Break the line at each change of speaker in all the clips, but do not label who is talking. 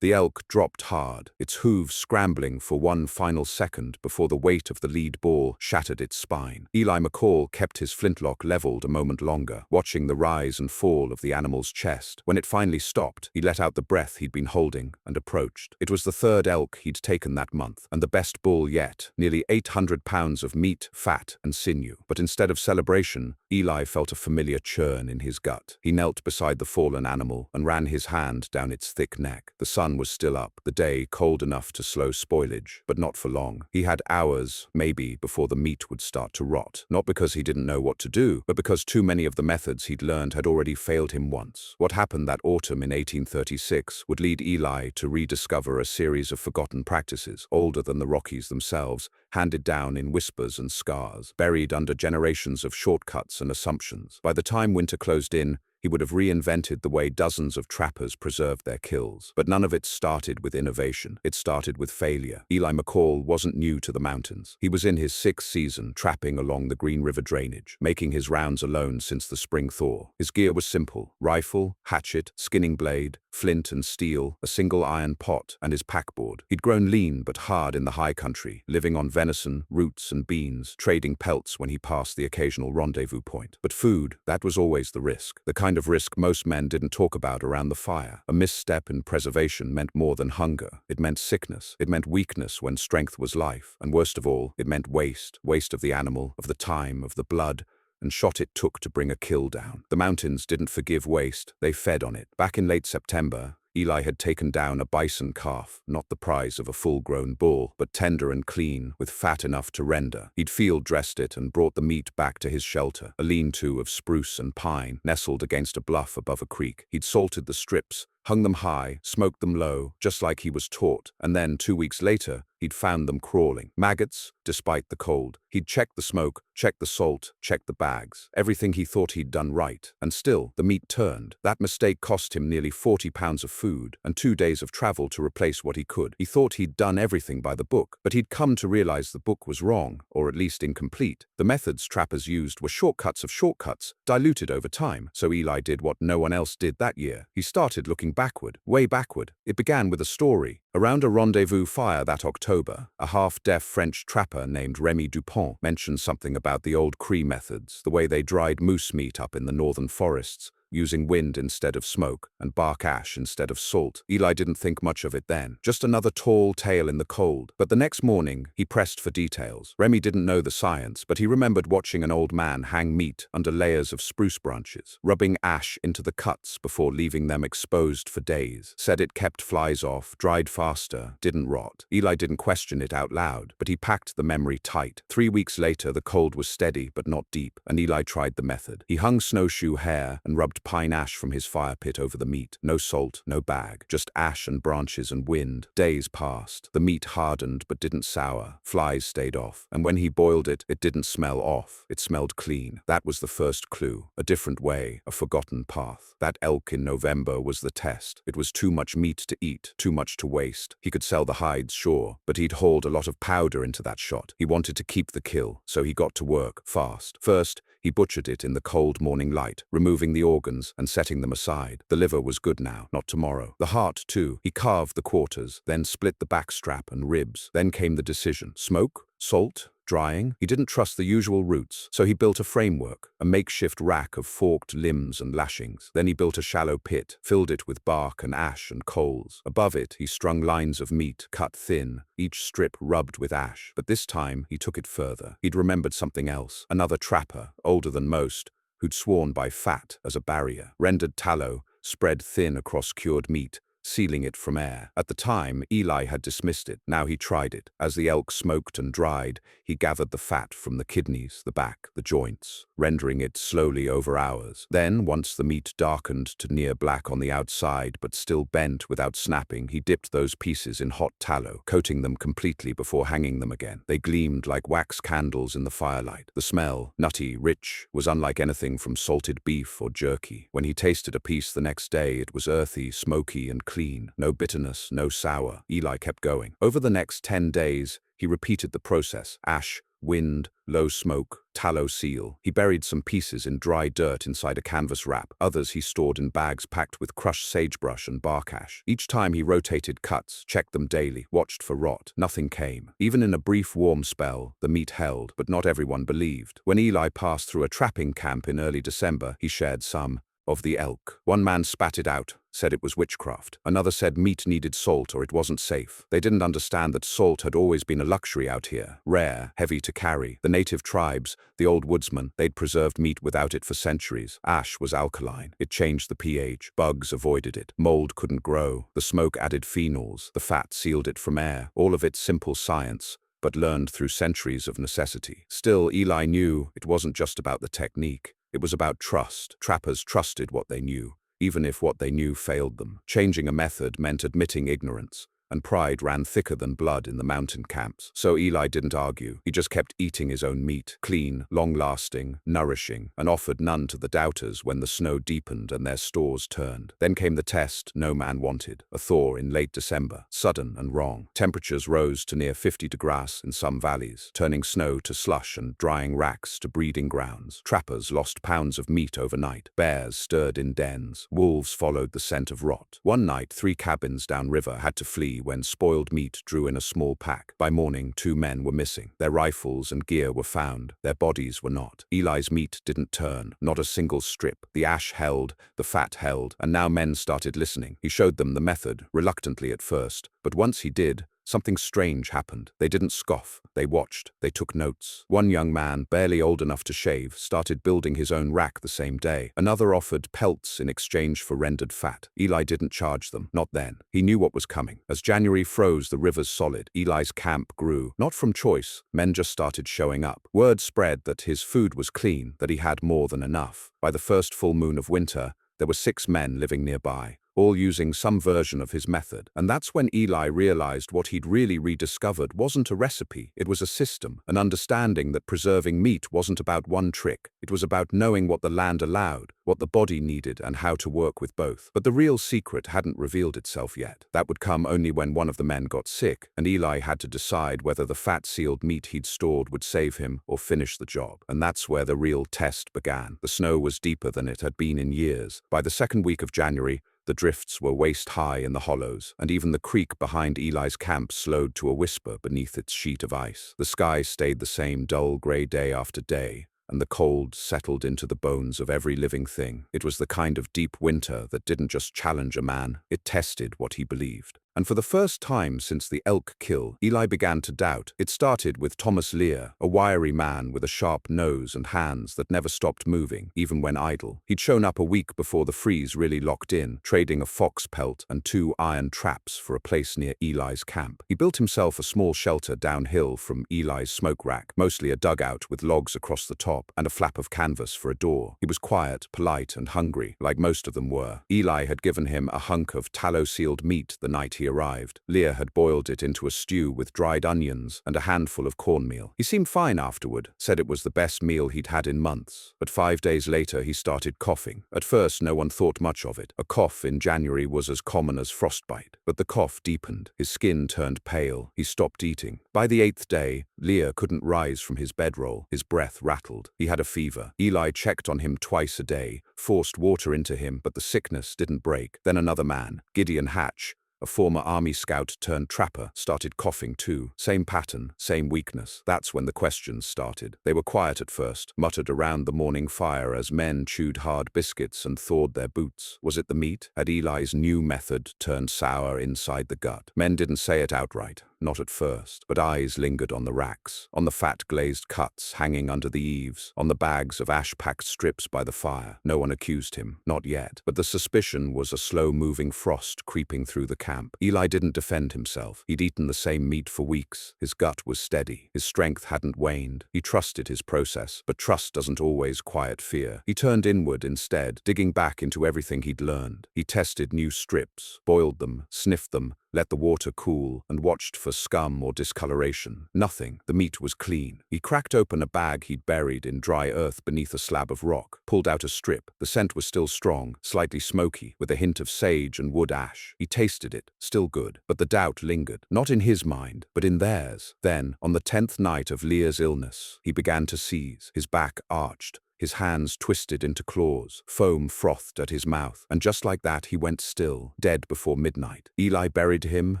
The elk dropped hard, its hooves scrambling for one final second before the weight of the lead ball shattered its spine. Eli McCall kept his flintlock leveled a moment longer, watching the rise and fall of the animal's chest. When it finally stopped, he let out the breath he'd been holding and approached. It was the third elk he'd taken that month, and the best bull yet, nearly 800 pounds of meat, fat, and sinew. But instead of celebration, Eli felt a familiar churn in his gut. He knelt beside the fallen animal and ran his hand down its thick neck. The sun was still up, the day cold enough to slow spoilage, but not for long. He had hours, maybe, before the meat would start to rot. Not because he didn't know what to do, but because too many of the methods he'd learned had already failed him once. What happened that autumn in 1836 would lead Eli to rediscover a series of forgotten practices, older than the Rockies themselves, handed down in whispers and scars, buried under generations of shortcuts and assumptions. By the time winter closed in, he would have reinvented the way dozens of trappers preserved their kills. But none of it started with innovation. It started with failure. Eli McCall wasn't new to the mountains. He was in his 6th season trapping along the Green River drainage, making his rounds alone since the spring thaw. His gear was simple: rifle, hatchet, skinning blade, flint and steel, a single iron pot, and his packboard. He'd grown lean but hard in the high country, living on venison, roots, and beans, trading pelts when he passed the occasional rendezvous point. But food, that was always the risk. The kind of risk most men didn't talk about around the fire. A misstep in preservation meant more than hunger. It meant sickness. It meant weakness when strength was life. And worst of all, it meant waste. Waste of the animal, of the time, of the blood, and shot it took to bring a kill down. The mountains didn't forgive waste. They fed on it. Back in late September, Eli had taken down a bison calf, not the prize of a full-grown bull, but tender and clean, with fat enough to render. He'd field-dressed it and brought the meat back to his shelter, a lean-to of spruce and pine, nestled against a bluff above a creek. He'd salted the strips, hung them high, smoked them low, just like he was taught, and then 2 weeks later, he'd found them crawling. Maggots, despite the cold. He'd checked the smoke, checked the salt, checked the bags. Everything he thought he'd done right. And still, the meat turned. That mistake cost him nearly 40 pounds of food and 2 days of travel to replace what he could. He thought he'd done everything by the book, but he'd come to realize the book was wrong, or at least incomplete. The methods trappers used were shortcuts of shortcuts, diluted over time. So Eli did what no one else did that year. He started looking backward, way backward. It began with a story. Around a rendezvous fire that October, a half-deaf French trapper named Rémy Dupont mentioned something about the old Cree methods, the way they dried moose meat up in the northern forests, using wind instead of smoke and bark ash instead of salt. Eli didn't think much of it then. Just another tall tale in the cold. But the next morning, he pressed for details. Remy didn't know the science, but he remembered watching an old man hang meat under layers of spruce branches, rubbing ash into the cuts before leaving them exposed for days. Said it kept flies off, dried faster, didn't rot. Eli didn't question it out loud, but he packed the memory tight. 3 weeks later, the cold was steady but not deep, and Eli tried the method. He hung snowshoe hair and rubbed pine ash from his fire pit over the meat. No salt, no bag, just ash and branches and wind. Days passed. The meat hardened but didn't sour. Flies stayed off. And when he boiled it, it didn't smell off. It smelled clean. That was the first clue. A different way, a forgotten path. That elk in November was the test. It was too much meat to eat, too much to waste. He could sell the hides, sure, but he'd hauled a lot of powder into that shot. He wanted to keep the kill, so he got to work, fast. First, he butchered it in the cold morning light, removing the organs and setting them aside. The liver was good now, not tomorrow. The heart, too. He carved the quarters, then split the back strap and ribs. Then came the decision. Smoke? Salt? Drying? He didn't trust the usual routes, so he built a framework, a makeshift rack of forked limbs and lashings. Then he built a shallow pit, filled it with bark and ash and coals. Above it, he strung lines of meat, cut thin, each strip rubbed with ash. But this time, he took it further. He'd remembered something else. Another trapper, older than most, who'd sworn by fat as a barrier. Rendered tallow, spread thin across cured meat, sealing it from air. At the time, Eli had dismissed it. Now he tried it. As the elk smoked and dried, he gathered the fat from the kidneys, the back, the joints, rendering it slowly over hours. Then, once the meat darkened to near black on the outside but still bent without snapping, he dipped those pieces in hot tallow, coating them completely before hanging them again. They gleamed like wax candles in the firelight. The smell, nutty, rich, was unlike anything from salted beef or jerky. When he tasted a piece the next day, it was earthy, smoky, and clean. No bitterness, no sour. Eli kept going. Over the next 10 days, he repeated the process. Ash, wind, low smoke, tallow seal. He buried some pieces in dry dirt inside a canvas wrap. Others he stored in bags packed with crushed sagebrush and bark ash. Each time he rotated cuts, checked them daily, watched for rot. Nothing came. Even in a brief warm spell, the meat held, but not everyone believed. When Eli passed through a trapping camp in early December, he shared some of the elk. One man spat it out, said it was witchcraft. Another said meat needed salt or it wasn't safe. They didn't understand that salt had always been a luxury out here, rare, heavy to carry. The native tribes, the old woodsmen, they'd preserved meat without it for centuries. Ash was alkaline. It changed the pH. Bugs avoided it. Mold couldn't grow. The smoke added phenols. The fat sealed it from air. All of it simple science, but learned through centuries of necessity. Still, Eli knew it wasn't just about the technique. It was about trust. Trappers trusted what they knew, even if what they knew failed them. Changing a method meant admitting ignorance, and pride ran thicker than blood in the mountain camps. So Eli didn't argue. He just kept eating his own meat, clean, long-lasting, nourishing, and offered none to the doubters when the snow deepened and their stores turned. Then came the test no man wanted, a thaw in late December, sudden and wrong. Temperatures rose to near 50 degrees in some valleys, turning snow to slush and drying racks to breeding grounds. Trappers lost pounds of meat overnight. Bears stirred in dens. Wolves followed the scent of rot. One night, 3 cabins downriver had to flee when spoiled meat drew in a small pack. By morning, 2 men were missing. Their rifles and gear were found. Their bodies were not. Eli's meat didn't turn, not a single strip. The ash held, the fat held, and now men started listening. He showed them the method, reluctantly at first, but once he did, something strange happened. They didn't scoff. They watched. They took notes. One young man, barely old enough to shave, started building his own rack the same day. Another offered pelts in exchange for rendered fat. Eli didn't charge them. Not then. He knew what was coming. As January froze the rivers solid, Eli's camp grew. Not from choice. Men just started showing up. Word spread that his food was clean, that he had more than enough. By the first full moon of winter, there were 6 men living nearby, all using some version of his method. And that's when Eli realized what he'd really rediscovered wasn't a recipe, it was a system, an understanding that preserving meat wasn't about one trick. It was about knowing what the land allowed, what the body needed, and how to work with both. But the real secret hadn't revealed itself yet. That would come only when one of the men got sick, and Eli had to decide whether the fat-sealed meat he'd stored would save him or finish the job. And that's where the real test began. The snow was deeper than it had been in years. By the second week of January, the drifts were waist-high in the hollows, and even the creek behind Eli's camp slowed to a whisper beneath its sheet of ice. The sky stayed the same dull gray day after day, and the cold settled into the bones of every living thing. It was the kind of deep winter that didn't just challenge a man, it tested what he believed. And for the first time since the elk kill, Eli began to doubt. It started with Thomas Lear, a wiry man with a sharp nose and hands that never stopped moving, even when idle. He'd shown up a week before the freeze really locked in, trading a fox pelt and 2 iron traps for a place near Eli's camp. He built himself a small shelter downhill from Eli's smoke rack, mostly a dugout with logs across the top and a flap of canvas for a door. He was quiet, polite, and hungry, like most of them were. Eli had given him a hunk of tallow-sealed meat the night he arrived. Lear had boiled it into a stew with dried onions and a handful of cornmeal. He seemed fine afterward, said it was the best meal he'd had in months. But 5 days later he started coughing. At first no one thought much of it. A cough in January was as common as frostbite. But the cough deepened. His skin turned pale. He stopped eating. By the 8th day, Lear couldn't rise from his bedroll. His breath rattled. He had a fever. Eli checked on him twice a day, forced water into him, but the sickness didn't break. Then another man, Gideon Hatch, a former army scout turned trapper, started coughing too. Same pattern, same weakness. That's when the questions started. They were quiet at first, muttered around the morning fire as men chewed hard biscuits and thawed their boots. Was it the meat? Had Eli's new method turned sour inside the gut? Men didn't say it outright. Not at first, but eyes lingered on the racks, on the fat glazed cuts hanging under the eaves, on the bags of ash-packed strips by the fire. No one accused him, not yet, but the suspicion was a slow-moving frost creeping through the camp. Eli didn't defend himself. He'd eaten the same meat for weeks. His gut was steady. His strength hadn't waned. He trusted his process, but trust doesn't always quiet fear. He turned inward instead, digging back into everything he'd learned. He tested new strips, boiled them, sniffed them, let the water cool, and watched for for scum or discoloration. Nothing. The meat was clean. He cracked open a bag he'd buried in dry earth beneath a slab of rock, pulled out a strip. The scent was still strong, slightly smoky, with a hint of sage and wood ash. He tasted it, still good, but the doubt lingered, not in his mind, but in theirs. Then, on the 10th night of Leah's illness, he began to seize, his back arched, his hands twisted into claws, foam frothed at his mouth, and just like that he went still, dead before midnight. Eli buried him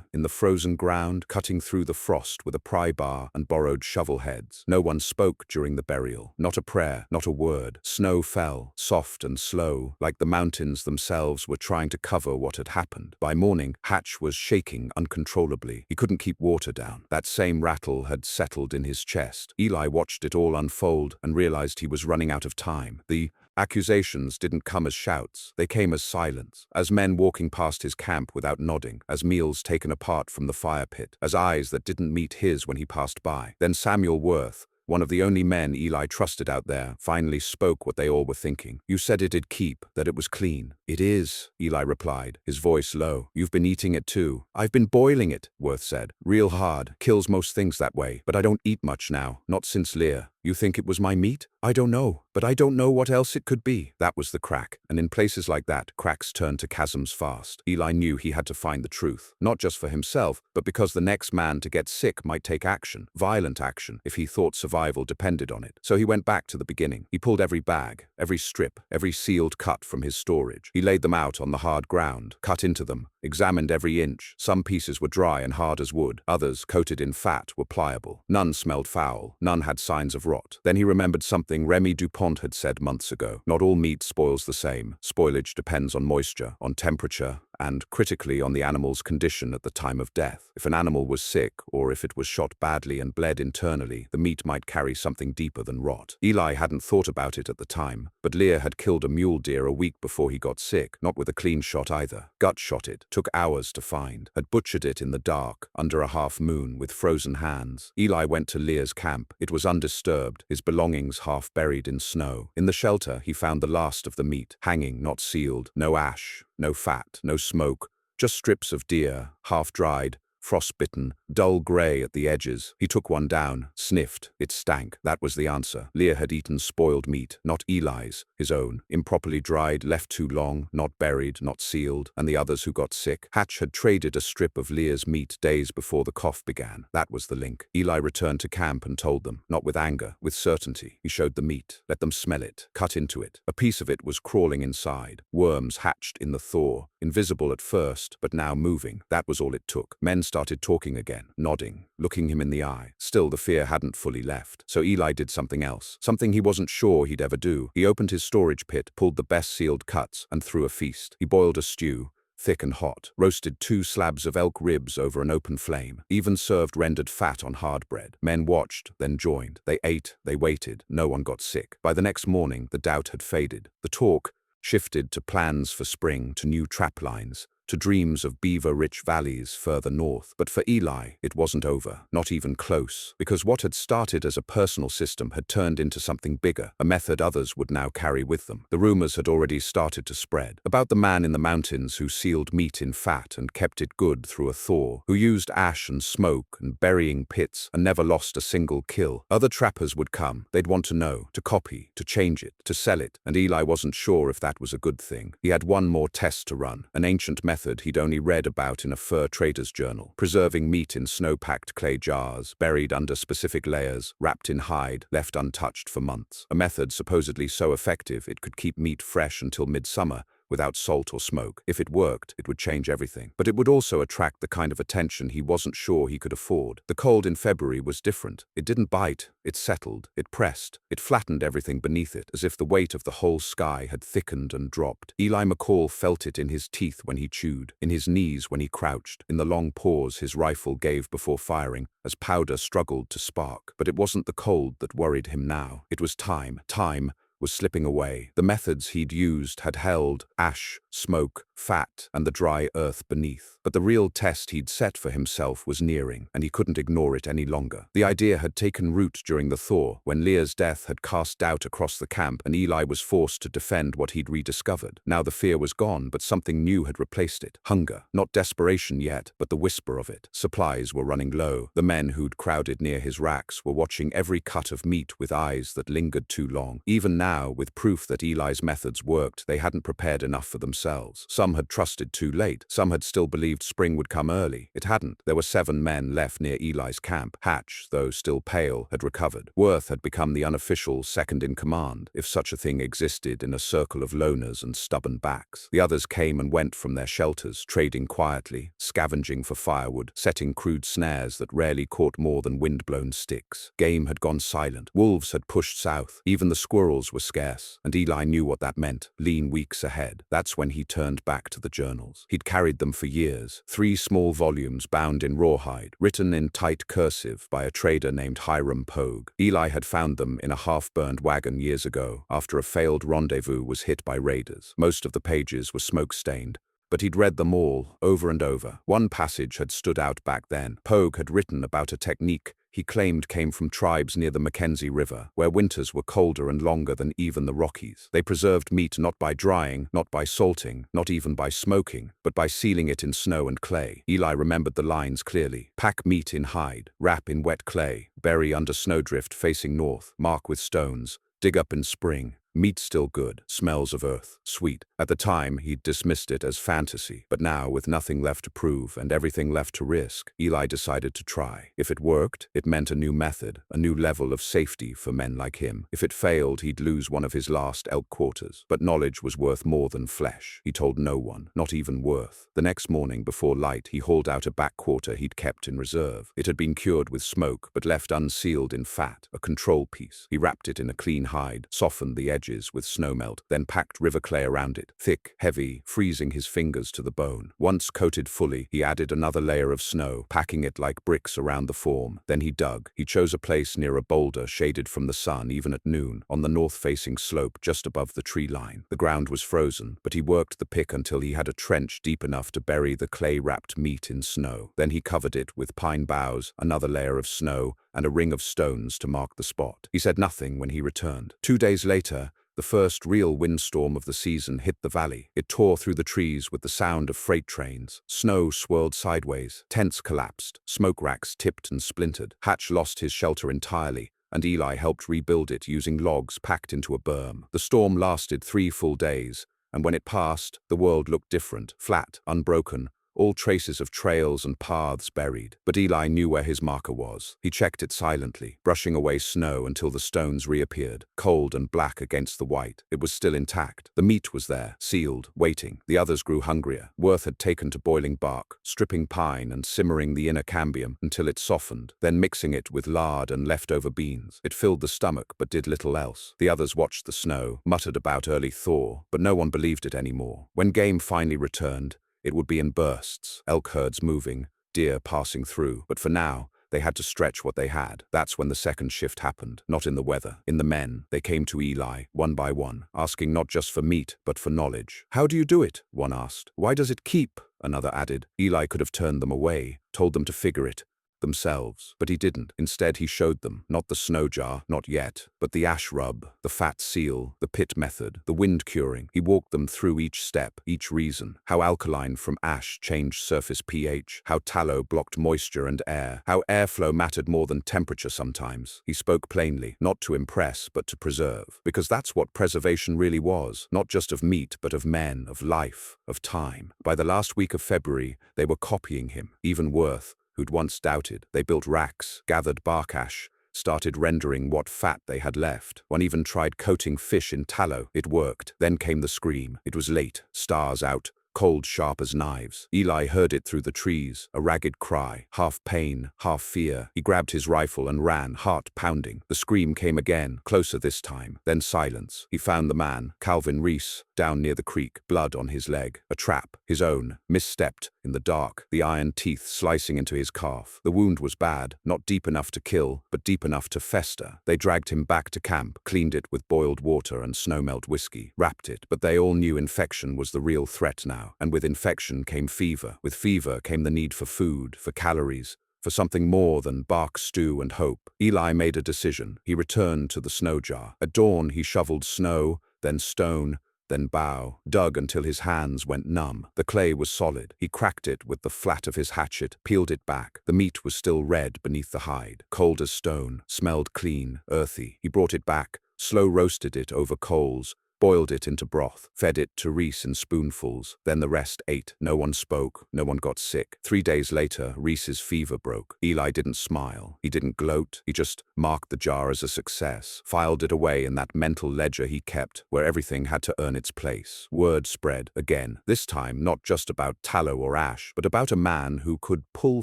in the frozen ground, cutting through the frost with a pry bar and borrowed shovel heads. No one spoke during the burial, not a prayer, not a word. Snow fell, soft and slow, like the mountains themselves were trying to cover what had happened. By morning, Hatch was shaking uncontrollably. He couldn't keep water down. That same rattle had settled in his chest. Eli watched it all unfold and realized he was running out of time. The accusations didn't come as shouts, they came as silence, as men walking past his camp without nodding, as meals taken apart from the fire pit, as eyes that didn't meet his when he passed by. Then Samuel Worth, one of the only men Eli trusted out there, finally spoke what they all were thinking. "You said it'd keep, that it was clean." "It is," Eli replied, his voice low. "You've been eating it too." "I've been boiling it," Worth said. "Real hard. Kills most things that way. But I don't eat much now, not since Leah." "You think it was my meat?" "I don't know, but I don't know what else it could be." That was the crack, and in places like that, cracks turn to chasms fast. Eli knew he had to find the truth, not just for himself, but because the next man to get sick might take action, violent action, if he thought survival depended on it. So he went back to the beginning. He pulled every bag, every strip, every sealed cut from his storage. He laid them out on the hard ground, cut into them, examined every inch. Some pieces were dry and hard as wood, others, coated in fat, were pliable. None smelled foul, none had signs of rot. Then he remembered something Remy Dupont had said months ago. Not all meat spoils the same. Spoilage depends on moisture, on temperature, and, critically, on the animal's condition at the time of death. If an animal was sick, or if it was shot badly and bled internally, the meat might carry something deeper than rot. Eli hadn't thought about it at the time, but Leah had killed a mule deer a week before he got sick, not with a clean shot either. Gut shot it, took hours to find, had butchered it in the dark, under a half moon, with frozen hands. Eli went to Leah's camp. It was undisturbed, his belongings half buried in snow. In the shelter, he found the last of the meat, hanging, not sealed, no ash, no fat, no smoke, just strips of deer, half-dried, frostbitten, dull grey at the edges. He took one down, sniffed. It stank. That was the answer. Leah had eaten spoiled meat, not Eli's, his own. Improperly dried, left too long, not buried, not sealed, and the others who got sick. Hatch had traded a strip of Leah's meat days before the cough began. That was the link. Eli returned to camp and told them, not with anger, with certainty. He showed the meat, let them smell it, cut into it. A piece of it was crawling inside. Worms hatched in the thaw, invisible at first, but now moving. That was all it took. Men started talking again, nodding, looking him in the eye. Still, the fear hadn't fully left. So Eli did something else, something he wasn't sure he'd ever do. He opened his storage pit, pulled the best sealed cuts, and threw a feast. He boiled a stew, thick and hot, roasted 2 slabs of elk ribs over an open flame, even served rendered fat on hard bread. Men watched, then joined. They ate, they waited. No one got sick. By the next morning, the doubt had faded. The talk shifted to plans for spring, to new trap lines, to dreams of beaver-rich valleys further north. But for Eli, it wasn't over, not even close, because what had started as a personal system had turned into something bigger, a method others would now carry with them. The rumors had already started to spread, about the man in the mountains who sealed meat in fat and kept it good through a thaw, who used ash and smoke and burying pits and never lost a single kill. Other trappers would come. They'd want to know, to copy, to change it, to sell it, and Eli wasn't sure if that was a good thing. He had one more test to run, an ancient method he'd only read about in a fur trader's journal, preserving meat in snow-packed clay jars, buried under specific layers, wrapped in hide, left untouched for months. A method supposedly so effective it could keep meat fresh until midsummer, without salt or smoke. If it worked, it would change everything. But it would also attract the kind of attention he wasn't sure he could afford. The cold in February was different. It didn't bite, it settled, it pressed, it flattened everything beneath it, as if the weight of the whole sky had thickened and dropped. Eli McCall felt it in his teeth when he chewed, in his knees when he crouched, in the long pause his rifle gave before firing, as powder struggled to spark. But it wasn't the cold that worried him now. It was time. Time, was slipping away. The methods he'd used had held ash, smoke, fat, and the dry earth beneath. But the real test he'd set for himself was nearing, and he couldn't ignore it any longer. The idea had taken root during the thaw, when Leah's death had cast doubt across the camp and Eli was forced to defend what he'd rediscovered. Now the fear was gone, but something new had replaced it. Hunger. Not desperation yet, but the whisper of it. Supplies were running low. The men who'd crowded near his racks were watching every cut of meat with eyes that lingered too long. Even now, with proof that Eli's methods worked, they hadn't prepared enough for themselves. Some had trusted too late. Some had still believed spring would come early. It hadn't. There were 7 men left near Eli's camp. Hatch, though still pale, had recovered. Worth had become the unofficial second-in-command, if such a thing existed in a circle of loners and stubborn backs. The others came and went from their shelters, trading quietly, scavenging for firewood, setting crude snares that rarely caught more than wind-blown sticks. Game had gone silent. Wolves had pushed south. Even the squirrels were scarce, and Eli knew what that meant. Lean weeks ahead. That's when he turned back to the journals. He'd carried them for years. 3 small volumes bound in rawhide, written in tight cursive by a trader named Hiram Pogue. Eli had found them in a half-burned wagon years ago, after a failed rendezvous was hit by raiders. Most of the pages were smoke-stained, but he'd read them all, over and over. One passage had stood out back then. Pogue had written about a technique he claimed came from tribes near the Mackenzie River, where winters were colder and longer than even the Rockies. They preserved meat not by drying, not by salting, not even by smoking, but by sealing it in snow and clay. Eli remembered the lines clearly. Pack meat in hide, wrap in wet clay, bury under snowdrift facing north, mark with stones, dig up in spring. Meat still good, smells of earth, sweet. At the time, he'd dismissed it as fantasy, but now, with nothing left to prove and everything left to risk, Eli decided to try. If it worked, it meant a new method, a new level of safety for men like him. If it failed, he'd lose one of his last elk quarters. But knowledge was worth more than flesh. He told no one, not even Worth. The next morning, before light, he hauled out a back quarter he'd kept in reserve. It had been cured with smoke, but left unsealed in fat, a control piece. He wrapped it in a clean hide, softened the edges with snowmelt, then packed river clay around it, thick, heavy, freezing his fingers to the bone. Once coated fully, he added another layer of snow, packing it like bricks around the form. Then he dug. He chose a place near a boulder shaded from the sun even at noon, on the north-facing slope just above the tree line. The ground was frozen, but he worked the pick until he had a trench deep enough to bury the clay-wrapped meat in snow. Then he covered it with pine boughs, another layer of snow, and a ring of stones to mark the spot. He said nothing when he returned. 2 days later, the first real windstorm of the season hit the valley. It tore through the trees with the sound of freight trains. Snow swirled sideways. Tents collapsed. Smoke racks tipped and splintered. Hatch lost his shelter entirely, and Eli helped rebuild it using logs packed into a berm. The storm lasted 3 full days, and when it passed, the world looked different, flat, unbroken, all traces of trails and paths buried. But Eli knew where his marker was. He checked it silently, brushing away snow until the stones reappeared, cold and black against the white. It was still intact. The meat was there, sealed, waiting. The others grew hungrier. Worth had taken to boiling bark, stripping pine and simmering the inner cambium until it softened, then mixing it with lard and leftover beans. It filled the stomach but did little else. The others watched the snow, muttered about early thaw, but no one believed it anymore. When game finally returned, it would be in bursts, elk herds moving, deer passing through. But for now, they had to stretch what they had. That's when the second shift happened, not in the weather. In the men, they came to Eli, one by one, asking not just for meat, but for knowledge. "How do you do it?" one asked. "Why does it keep?" another added. Eli could have turned them away, told them to figure it themselves, but he didn't. Instead, he showed them, not the snow jar, not yet, but the ash rub, the fat seal, the pit method, the wind curing. He walked them through each step, each reason, how alkaline from ash changed surface pH, how tallow blocked moisture and air, how airflow mattered more than temperature sometimes. He spoke plainly, not to impress, but to preserve, because that's what preservation really was, not just of meat, but of men, of life, of time. By the last week of February, they were copying him, even Worth, who'd once doubted. They built racks, gathered bark ash, started rendering what fat they had left. One even tried coating fish in tallow. It worked. Then came the scream. It was late, stars out, cold sharp as knives. Eli heard it through the trees, a ragged cry, half pain, half fear. He grabbed his rifle and ran, heart pounding. The scream came again, closer this time, then silence. He found the man, Calvin Reese, down near the creek, blood on his leg. A trap, his own, misstepped, in the dark, the iron teeth slicing into his calf. The wound was bad, not deep enough to kill, but deep enough to fester. They dragged him back to camp, cleaned it with boiled water and snowmelt whiskey, wrapped it, but they all knew infection was the real threat now, and with infection came fever. With fever came the need for food, for calories, for something more than bark stew and hope. Eli made a decision. He returned to the snow jar. At dawn he shoveled snow, then stone, then bough, dug until his hands went numb. The clay was solid. He cracked it with the flat of his hatchet, peeled it back. The meat was still red beneath the hide, cold as stone, smelled clean, earthy. He brought it back, slow roasted it over coals, boiled it into broth, fed it to Reese in spoonfuls, then the rest ate. No one spoke, no one got sick. 3 days later, Reese's fever broke. Eli didn't smile, he didn't gloat, he just marked the jar as a success, filed it away in that mental ledger he kept, where everything had to earn its place. Word spread, again, this time not just about tallow or ash, but about a man who could pull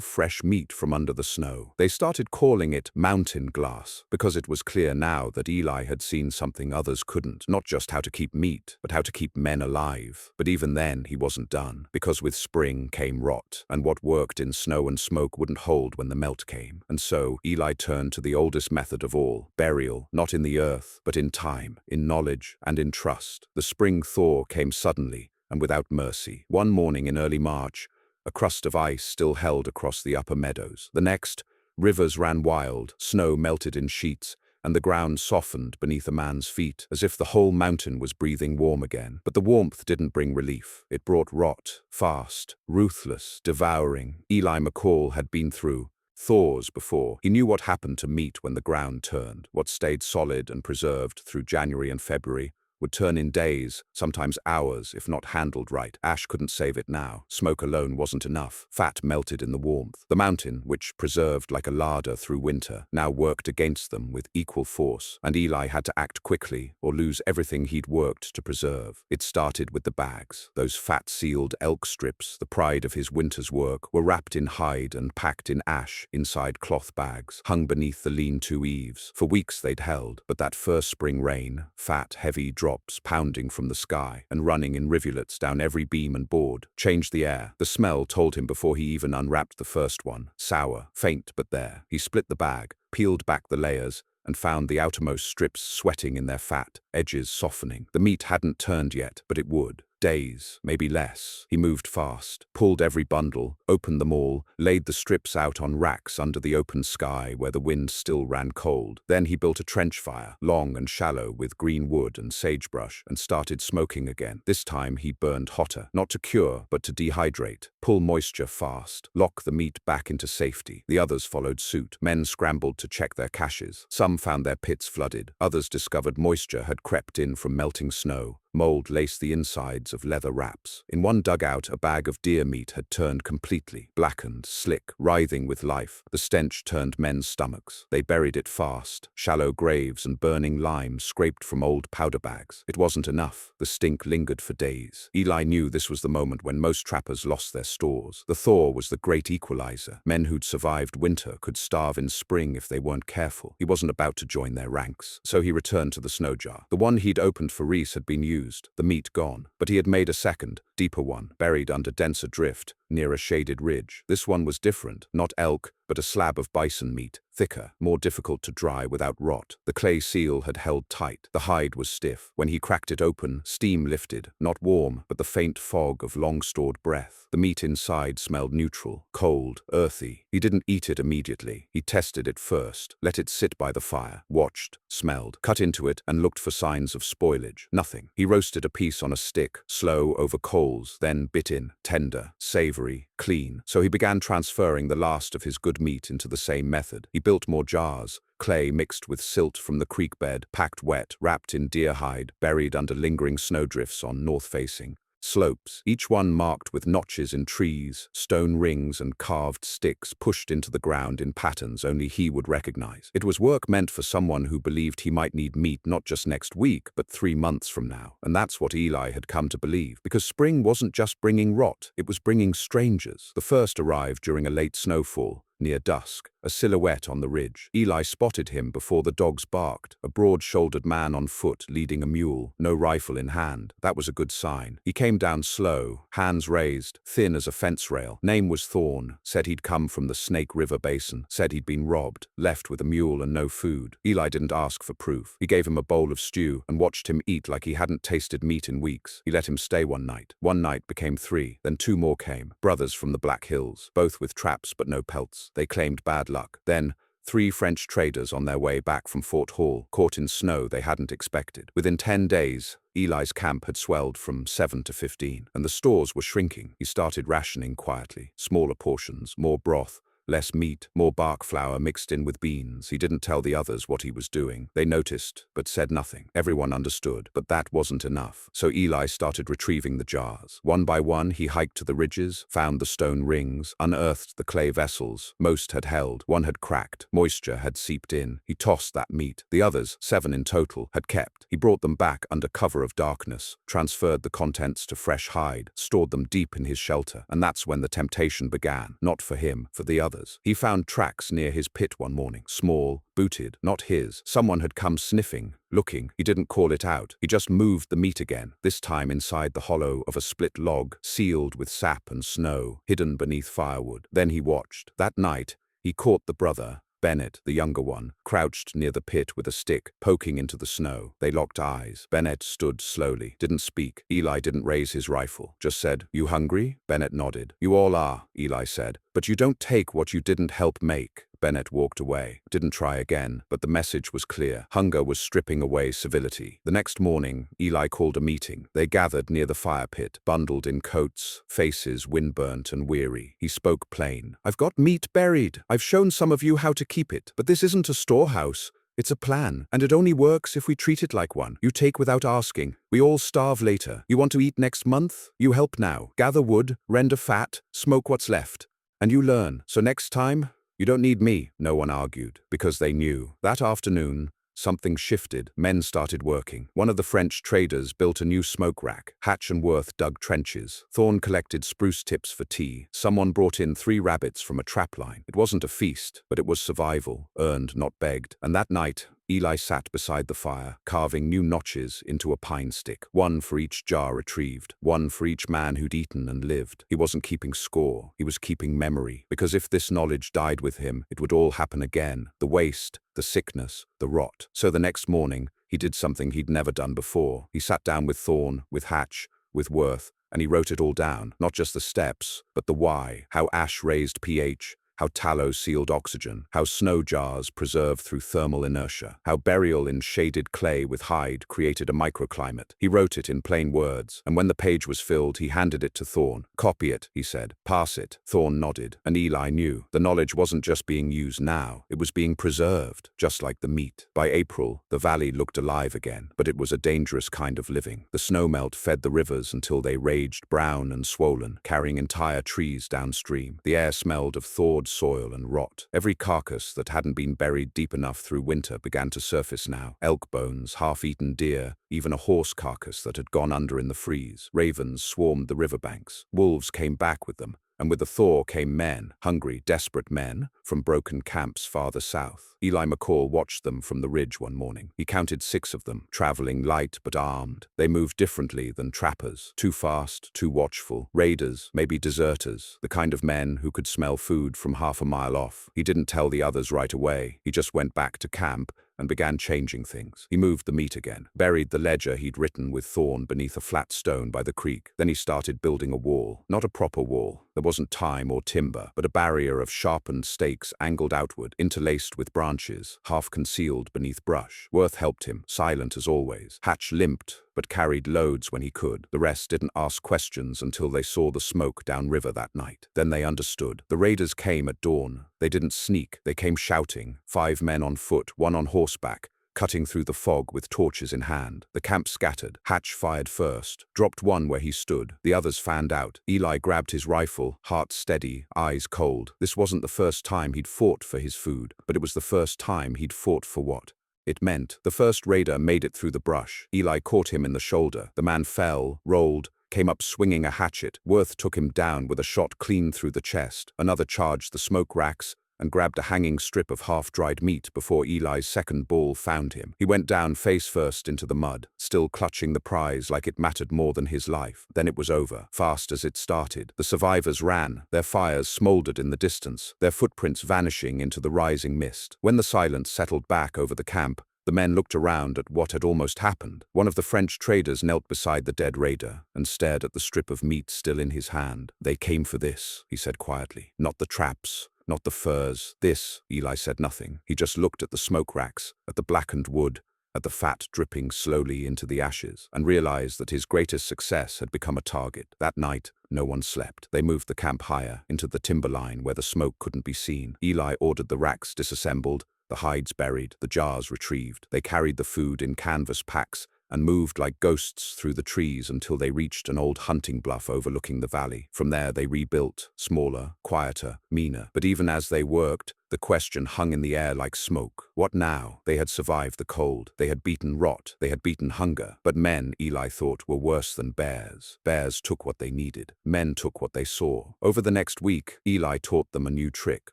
fresh meat from under the snow. They started calling it mountain glass, because it was clear now that Eli had seen something others couldn't, not just how to keep meat, but how to keep men alive. But even then, he wasn't done, because with spring came rot, and what worked in snow and smoke wouldn't hold when the melt came. And so, Eli turned to the oldest method of all, burial, not in the earth, but in time, in knowledge, and in trust. The spring thaw came suddenly, and without mercy. One morning in early March, a crust of ice still held across the upper meadows. The next, rivers ran wild, snow melted in sheets, and the ground softened beneath a man's feet, as if the whole mountain was breathing warm again. But the warmth didn't bring relief. It brought rot, fast, ruthless, devouring. Eli McCall had been through thaws before. He knew what happened to meat when the ground turned. What stayed solid and preserved through January and February would turn in days, sometimes hours, if not handled right. Ash couldn't save it now. Smoke alone wasn't enough. Fat melted in the warmth. The mountain, which preserved like a larder through winter, now worked against them with equal force, and Eli had to act quickly or lose everything he'd worked to preserve. It started with the bags. Those fat-sealed elk strips, the pride of his winter's work, were wrapped in hide and packed in ash inside cloth bags, hung beneath the lean-to eaves. For weeks they'd held, but that first spring rain, fat, heavy drops pounding from the sky and running in rivulets down every beam and board, changed the air. The smell told him before he even unwrapped the first one. Sour, faint, but there. He split the bag, peeled back the layers, and found the outermost strips sweating in their fat, edges softening. The meat hadn't turned yet, but it would. Days, maybe less. He moved fast, pulled every bundle, opened them all, laid the strips out on racks under the open sky where the wind still ran cold. Then he built a trench fire, long and shallow with green wood and sagebrush, and started smoking again. This time he burned hotter, not to cure, but to dehydrate, pull moisture fast, lock the meat back into safety. The others followed suit. Men scrambled to check their caches. Some found their pits flooded. Others discovered moisture had crept in from melting snow. Mold laced the insides of leather wraps. In one dugout, a bag of deer meat had turned completely, blackened, slick, writhing with life. The stench turned men's stomachs. They buried it fast. Shallow graves and burning lime scraped from old powder bags. It wasn't enough. The stink lingered for days. Eli knew this was the moment when most trappers lost their stores. The thaw was the great equalizer. Men who'd survived winter could starve in spring if they weren't careful. He wasn't about to join their ranks. So he returned to the snow jar. The one he'd opened for Reese had been used, the meat gone, but he had made a second, deeper one, buried under denser drift, near a shaded ridge. This one was different, not elk, but a slab of bison meat, thicker, more difficult to dry without rot. The clay seal had held tight. The hide was stiff. When he cracked it open, steam lifted, not warm, but the faint fog of long-stored breath. The meat inside smelled neutral, cold, earthy. He didn't eat it immediately. He tested it first, let it sit by the fire, watched, smelled, cut into it, and looked for signs of spoilage. Nothing. He roasted a piece on a stick, slow over coals, then bit in, tender, savory, clean. So he began transferring the last of his good meat into the same method. He built more jars, clay mixed with silt from the creek bed, packed wet, wrapped in deer hide, buried under lingering snowdrifts on north-facing. slopes, each one marked with notches in trees, stone rings and carved sticks pushed into the ground in patterns only he would recognize. It was work meant for someone who believed he might need meat not just next week, but 3 months from now. And that's what Eli had come to believe, because spring wasn't just bringing rot, it was bringing strangers. The first arrived during a late snowfall, near dusk, a silhouette on the ridge. Eli spotted him before the dogs barked, a broad-shouldered man on foot leading a mule, no rifle in hand. That was a good sign. He came down slow, hands raised, thin as a fence rail. Name was Thorn, said he'd come from the Snake River Basin, said he'd been robbed, left with a mule and no food. Eli didn't ask for proof. He gave him a bowl of stew and watched him eat like he hadn't tasted meat in weeks. He let him stay one night. One night became 3, then 2 more came, brothers from the Black Hills, both with traps but no pelts. They claimed bad luck. Then, 3 French traders on their way back from Fort Hall, caught in snow they hadn't expected. Within 10 days, Eli's camp had swelled from 7 to 15, and the stores were shrinking. He started rationing quietly, smaller portions, more broth, less meat, more bark flour mixed in with beans. He didn't tell the others what he was doing. They noticed, but said nothing. Everyone understood, but that wasn't enough. So Eli started retrieving the jars. One by one, he hiked to the ridges, found the stone rings, unearthed the clay vessels most had held. One had cracked. Moisture had seeped in. He tossed that meat. The others, 7 in total, had kept. He brought them back under cover of darkness, transferred the contents to fresh hide, stored them deep in his shelter. And that's when the temptation began. Not for him, for the others. He found tracks near his pit one morning. Small, booted, not his. Someone had come sniffing, looking. He didn't call it out. He just moved the meat again, this time inside the hollow of a split log, sealed with sap and snow, hidden beneath firewood. Then he watched. That night, he caught the brother, Bennett, the younger one, crouched near the pit with a stick, poking into the snow. They locked eyes. Bennett stood slowly, didn't speak. Eli didn't raise his rifle, just said, "You hungry?" Bennett nodded. "You all are," Eli said. "But you don't take what you didn't help make." Bennett walked away, didn't try again, but the message was clear. Hunger was stripping away civility. The next morning, Eli called a meeting. They gathered near the fire pit, bundled in coats, faces windburnt and weary. He spoke plain. "I've got meat buried. I've shown some of you how to keep it. But this isn't a storehouse. It's a plan, and it only works if we treat it like one. You take without asking. We all starve later. You want to eat next month? You help now. Gather wood, render fat, smoke what's left. And you learn. So next time, you don't need me." No one argued, because they knew. That afternoon, something shifted. Men started working. One of the French traders built a new smoke rack. Hatch and Worth dug trenches. Thorne collected spruce tips for tea. Someone brought in 3 rabbits from a trapline. It wasn't a feast, but it was survival, earned, not begged. And that night, Eli sat beside the fire, carving new notches into a pine stick, 1 for each jar retrieved, 1 for each man who'd eaten and lived. He wasn't keeping score, he was keeping memory, because if this knowledge died with him, it would all happen again. The waste, the sickness, the rot. So the next morning, he did something he'd never done before. He sat down with Thorne, with Hatch, with Worth, and he wrote it all down. Not just the steps, but the why, how ash raised pH, how tallow sealed oxygen, how snow jars preserved through thermal inertia, how burial in shaded clay with hide created a microclimate. He wrote it in plain words, and when the page was filled, he handed it to Thorne. "Copy it," he said. "Pass it." Thorne nodded, and Eli knew. The knowledge wasn't just being used now, it was being preserved, just like the meat. By April, the valley looked alive again, but it was a dangerous kind of living. The snowmelt fed the rivers until they raged brown and swollen, carrying entire trees downstream. The air smelled of thawed soil and rot. Every carcass that hadn't been buried deep enough through winter began to surface now. Elk bones, half-eaten deer, even a horse carcass that had gone under in the freeze. Ravens swarmed the riverbanks. Wolves came back with them. And with the thaw came men, hungry, desperate men, from broken camps farther south. Eli McCall watched them from the ridge one morning. He counted 6 of them, traveling light but armed. They moved differently than trappers. Too fast, too watchful. Raiders, maybe deserters. The kind of men who could smell food from half a mile off. He didn't tell the others right away. He just went back to camp and began changing things. He moved the meat again, buried the ledger he'd written with Thorne beneath a flat stone by the creek. Then he started building a wall. Not a proper wall. There wasn't time or timber, but a barrier of sharpened stakes angled outward, interlaced with branches, half concealed beneath brush. Worth helped him, silent as always. Hatch limped, but carried loads when he could. The rest didn't ask questions until they saw the smoke downriver that night. Then they understood. The raiders came at dawn. They didn't sneak. They came shouting. 5 men on foot, 1 on horseback, cutting through the fog with torches in hand. The camp scattered. Hatch fired first, dropped one where he stood. The others fanned out. Eli grabbed his rifle, heart steady, eyes cold. This wasn't the first time he'd fought for his food, but it was the first time he'd fought for what it meant. The first raider made it through the brush. Eli caught him in the shoulder. The man fell, rolled, came up swinging a hatchet. Worth took him down with a shot clean through the chest. Another charged the smoke racks and grabbed a hanging strip of half-dried meat before Eli's second ball found him. He went down face first into the mud, still clutching the prize like it mattered more than his life. Then it was over, fast as it started. The survivors ran, their fires smoldered in the distance, their footprints vanishing into the rising mist. When the silence settled back over the camp, the men looked around at what had almost happened. One of the French traders knelt beside the dead raider and stared at the strip of meat still in his hand. "They came for this," he said quietly. "Not the traps. Not the furs. This." Eli said nothing. He just looked at the smoke racks, at the blackened wood, at the fat dripping slowly into the ashes, and realized that his greatest success had become a target. That night, no one slept. They moved the camp higher, into the timberline where the smoke couldn't be seen. Eli ordered the racks disassembled, the hides buried, the jars retrieved. They carried the food in canvas packs and moved like ghosts through the trees until they reached an old hunting bluff overlooking the valley. From there they rebuilt, smaller, quieter, meaner. But even as they worked, the question hung in the air like smoke. What now? They had survived the cold. They had beaten rot. They had beaten hunger. But men, Eli thought, were worse than bears. Bears took what they needed. Men took what they saw. Over the next week, Eli taught them a new trick,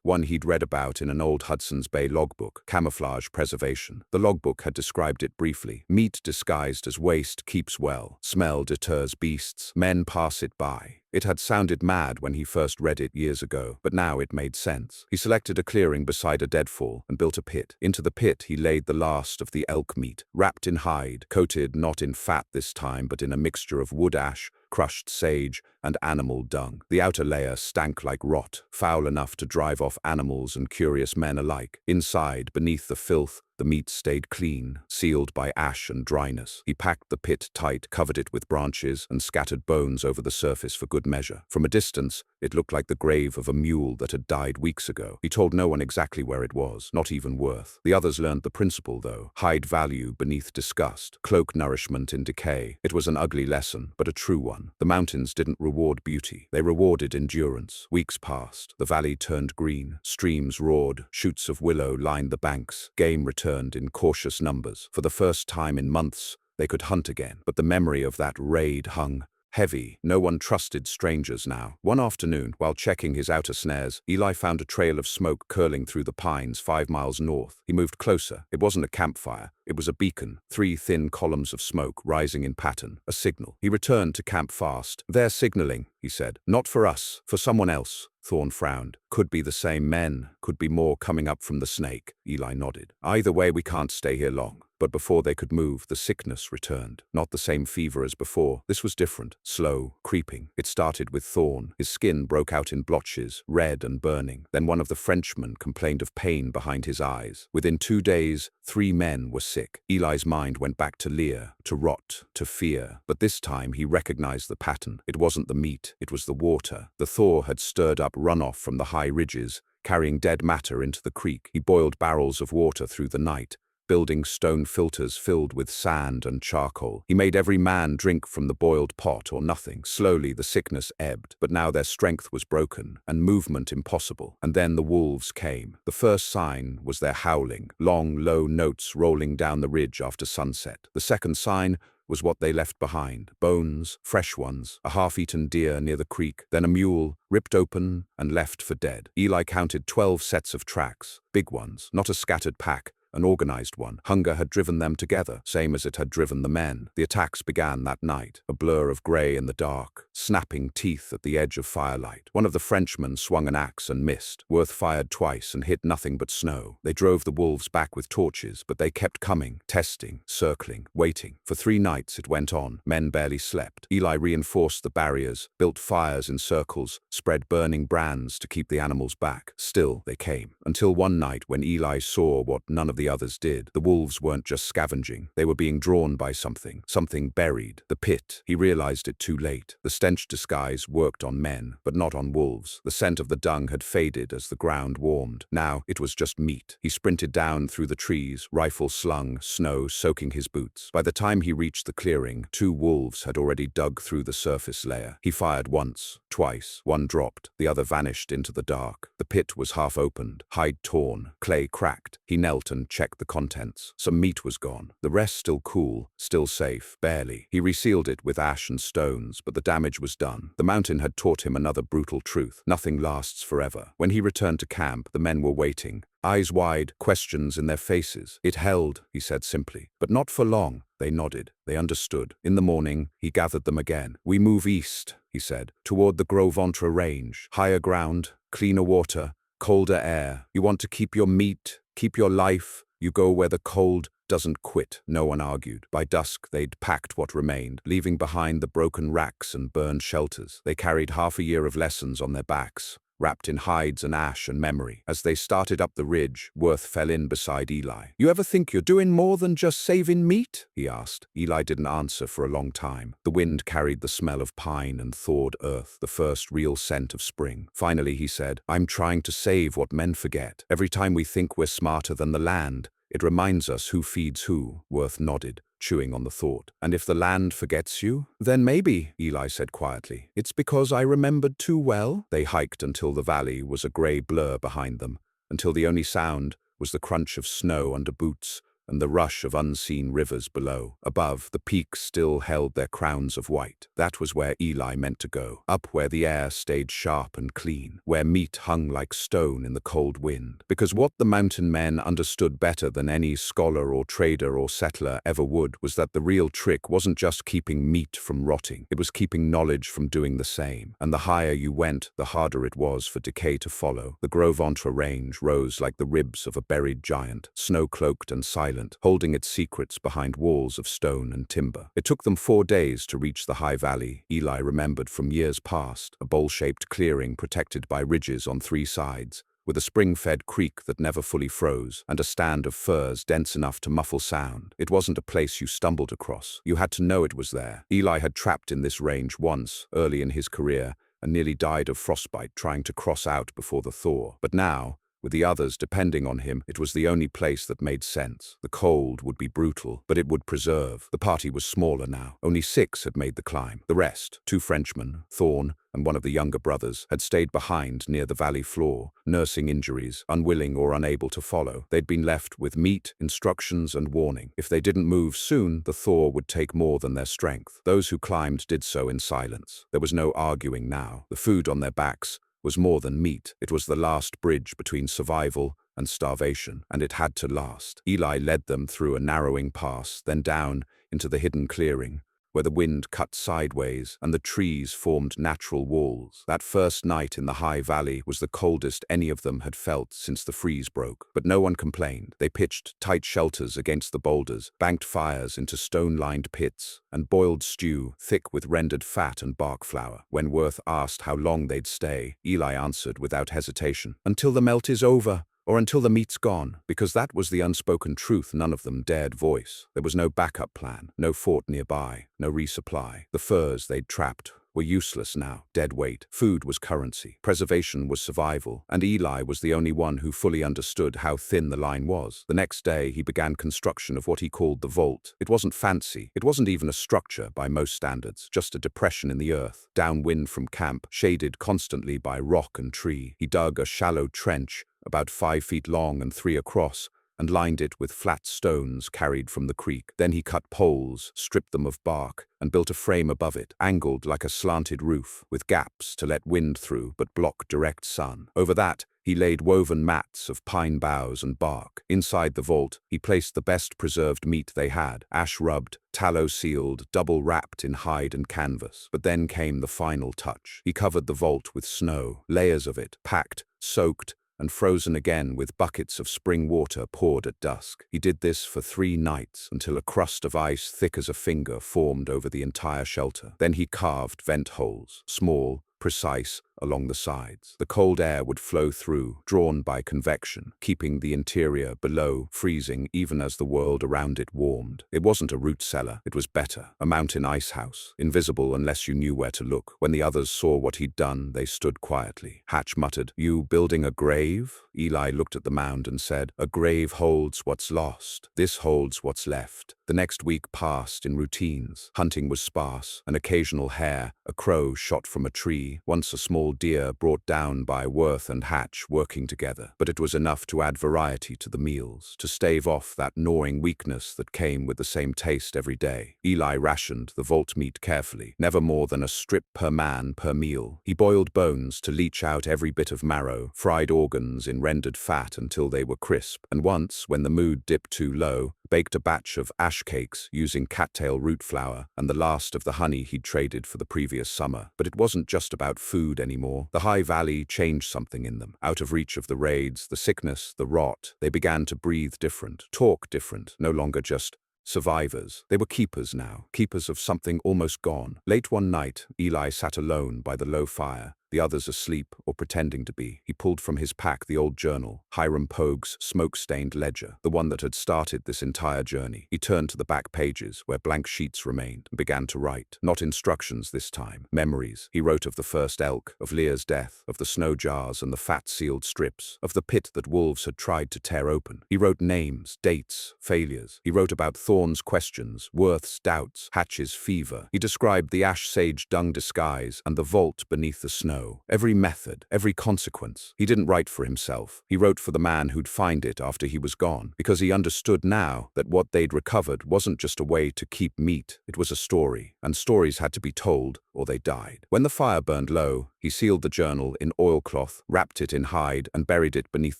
one he'd read about in an old Hudson's Bay logbook, camouflage preservation. The logbook had described it briefly. Meat disguised as waste keeps well. Smell deters beasts. Men pass it by. It had sounded mad when he first read it years ago, but now it made sense. He selected a clearing beside a deadfall and built a pit. Into the pit he laid the last of the elk meat, wrapped in hide, coated not in fat this time but in a mixture of wood ash, crushed sage, and animal dung. The outer layer stank like rot, foul enough to drive off animals and curious men alike. Inside, beneath the filth, the meat stayed clean, sealed by ash and dryness. He packed the pit tight, covered it with branches, and scattered bones over the surface for good measure. From a distance, it looked like the grave of a mule that had died weeks ago. He told no one exactly where it was, not even Worth. The others learned the principle, though. Hide value beneath disgust, cloak nourishment in decay. It was an ugly lesson, but a true one. The mountains didn't reward beauty. They rewarded endurance. Weeks passed. The valley turned green. Streams roared. Shoots of willow lined the banks. Game returned in cautious numbers. For the first time in months, they could hunt again. But the memory of that raid hung heavy. No one trusted strangers now. One afternoon, while checking his outer snares, Eli found a trail of smoke curling through the pines 5 miles north. He moved closer. It wasn't a campfire. It was a beacon, 3 thin columns of smoke rising in pattern, a signal. He returned to camp fast. "They're signaling," he said. "Not for us, for someone else." Thorne frowned. "Could be the same men, could be more coming up from the snake." Eli nodded. "Either way, we can't stay here long." But before they could move, the sickness returned. Not the same fever as before. This was different, slow, creeping. It started with Thorne. His skin broke out in blotches, red and burning. Then one of the Frenchmen complained of pain behind his eyes. Within 2 days, 3 men were sick. Eli's mind went back to Lear, to rot, to fear. But this time he recognized the pattern. It wasn't the meat, it was the water. The thaw had stirred up runoff from the high ridges, carrying dead matter into the creek. He boiled barrels of water through the night, building stone filters filled with sand and charcoal. He made every man drink from the boiled pot or nothing. Slowly the sickness ebbed, but now their strength was broken and movement impossible. And then the wolves came. The first sign was their howling, long, low notes rolling down the ridge after sunset. The second sign was what they left behind. Bones, fresh ones, a half-eaten deer near the creek, then a mule, ripped open and left for dead. Eli counted 12 sets of tracks, big ones, not a scattered pack, an organized one. Hunger had driven them together, same as it had driven the men. The attacks began that night, a blur of grey in the dark, snapping teeth at the edge of firelight. One of the Frenchmen swung an axe and missed. Worth fired twice and hit nothing but snow. They drove the wolves back with torches, but they kept coming, testing, circling, waiting. For 3 nights it went on. Men barely slept. Eli reinforced the barriers, built fires in circles, spread burning brands to keep the animals back. Still, they came. Until one night when Eli saw what none of the the others did. The wolves weren't just scavenging. They were being drawn by something buried. The pit. He realized it too late. The stench disguise worked on men, but not on wolves. The scent of the dung had faded as the ground warmed. Now it was just meat. He sprinted down through the trees, rifle slung, snow soaking his boots. By the time he reached the clearing, 2 wolves had already dug through the surface layer. He fired once, twice. One dropped, the other vanished into the dark. The pit was half opened, hide torn, clay cracked. He knelt and checked the contents. Some meat was gone. The rest still cool, still safe, barely. He resealed it with ash and stones, but the damage was done. The mountain had taught him another brutal truth. Nothing lasts forever. When he returned to camp, the men were waiting. Eyes wide, questions in their faces. It held, he said simply. But not for long. They nodded. They understood. In the morning, he gathered them again. "We move east," he said, "toward the Gros Ventre Range. Higher ground, cleaner water, colder air. You want to keep your meat, keep your life. You go where the cold doesn't quit." No one argued. By dusk, they'd packed what remained, leaving behind the broken racks and burned shelters. They carried half a year of lessons on their backs, wrapped in hides and ash and memory. As they started up the ridge, Worth fell in beside Eli. "You ever think you're doing more than just saving meat?" he asked. Eli didn't answer for a long time. The wind carried the smell of pine and thawed earth, the first real scent of spring. Finally, he said, "I'm trying to save what men forget. Every time we think we're smarter than the land, it reminds us who feeds who." Worth nodded, chewing on the thought. "And if the land forgets you, then maybe," Eli said quietly, "it's because I remembered too well." They hiked until the valley was a gray blur behind them, until the only sound was the crunch of snow under boots and the rush of unseen rivers below. Above, the peaks still held their crowns of white. That was where Eli meant to go, up where the air stayed sharp and clean, where meat hung like stone in the cold wind. Because what the mountain men understood better than any scholar or trader or settler ever would was that the real trick wasn't just keeping meat from rotting, it was keeping knowledge from doing the same. And the higher you went, the harder it was for decay to follow. The Gros Ventre Range rose like the ribs of a buried giant, snow-cloaked and silent, holding its secrets behind walls of stone and timber. It took them 4 days to reach the high valley. Eli remembered from years past, a bowl-shaped clearing protected by ridges on 3 sides, with a spring-fed creek that never fully froze, and a stand of firs dense enough to muffle sound. It wasn't a place you stumbled across. You had to know it was there. Eli had trapped in this range once, early in his career, and nearly died of frostbite trying to cross out before the thaw. But now, with the others depending on him, it was the only place that made sense. The cold would be brutal, but it would preserve. The party was smaller now. Only 6 had made the climb. The rest, 2 Frenchmen, Thorne, and one of the younger brothers, had stayed behind near the valley floor, nursing injuries, unwilling or unable to follow. They'd been left with meat, instructions, and warning. If they didn't move soon, the thaw would take more than their strength. Those who climbed did so in silence. There was no arguing now. The food on their backs was more than meat. It was the last bridge between survival and starvation, and it had to last. Eli led them through a narrowing pass, then down into the hidden clearing, where the wind cut sideways and the trees formed natural walls. That first night in the high valley was the coldest any of them had felt since the freeze broke. But no one complained. They pitched tight shelters against the boulders, banked fires into stone-lined pits, and boiled stew thick with rendered fat and bark flour. When Worth asked how long they'd stay, Eli answered without hesitation, "Until the melt is over, or until the meat's gone," because that was the unspoken truth none of them dared voice. There was no backup plan, no fort nearby, no resupply. The furs they'd trapped were useless now, dead weight. Food was currency, preservation was survival, and Eli was the only one who fully understood how thin the line was. The next day, he began construction of what he called the vault. It wasn't fancy, it wasn't even a structure by most standards, just a depression in the earth, downwind from camp, shaded constantly by rock and tree. He dug a shallow trench, about 5 feet long and 3 across, and lined it with flat stones carried from the creek. Then he cut poles, stripped them of bark, and built a frame above it, angled like a slanted roof, with gaps to let wind through but block direct sun. Over that, he laid woven mats of pine boughs and bark. Inside the vault, he placed the best preserved meat they had, ash-rubbed, tallow-sealed, double-wrapped in hide and canvas. But then came the final touch. He covered the vault with snow, layers of it, packed, soaked, and frozen again with buckets of spring water poured at dusk. He did this for 3 nights, until a crust of ice thick as a finger formed over the entire shelter. Then he carved vent holes, small, precise, along the sides. The cold air would flow through, drawn by convection, keeping the interior below freezing even as the world around it warmed. It wasn't a root cellar, it was better, a mountain ice house, invisible unless you knew where to look. When the others saw what he'd done, they stood quietly. Hatch muttered, "You building a grave?" Eli looked at the mound and said, "A grave holds what's lost. This holds what's left." The next week passed in routines. Hunting was sparse, an occasional hare, a crow shot from a tree, once a small deer brought down by Worth and Hatch working together. But it was enough to add variety to the meals, to stave off that gnawing weakness that came with the same taste every day. Eli rationed the vault meat carefully, never more than a strip per man per meal. He boiled bones to leach out every bit of marrow, fried organs in rendered fat until they were crisp, and once, when the mood dipped too low, baked a batch of ash cakes using cattail root flour and the last of the honey he'd traded for the previous summer. But it wasn't just about food anymore. The High Valley changed something in them. Out of reach of the raids, the sickness, the rot, they began to breathe different, talk different, no longer just survivors. They were keepers now, keepers of something almost gone. Late one night, Eli sat alone by the low fire, the others asleep or pretending to be. He pulled from his pack the old journal, Hiram Pogue's smoke-stained ledger, the one that had started this entire journey. He turned to the back pages, where blank sheets remained, and began to write. Not instructions this time, memories. He wrote of the first elk, of Lear's death, of the snow jars and the fat-sealed strips, of the pit that wolves had tried to tear open. He wrote names, dates, failures. He wrote about Thorne's questions, Worth's doubts, Hatch's fever. He described the ash sage dung disguise and the vault beneath the snow. Every method, every consequence. He didn't write for himself. He wrote for the man who'd find it after he was gone, because he understood now that what they'd recovered wasn't just a way to keep meat. It was a story, and stories had to be told or they died. When the fire burned low, he sealed the journal in oilcloth, wrapped it in hide, and buried it beneath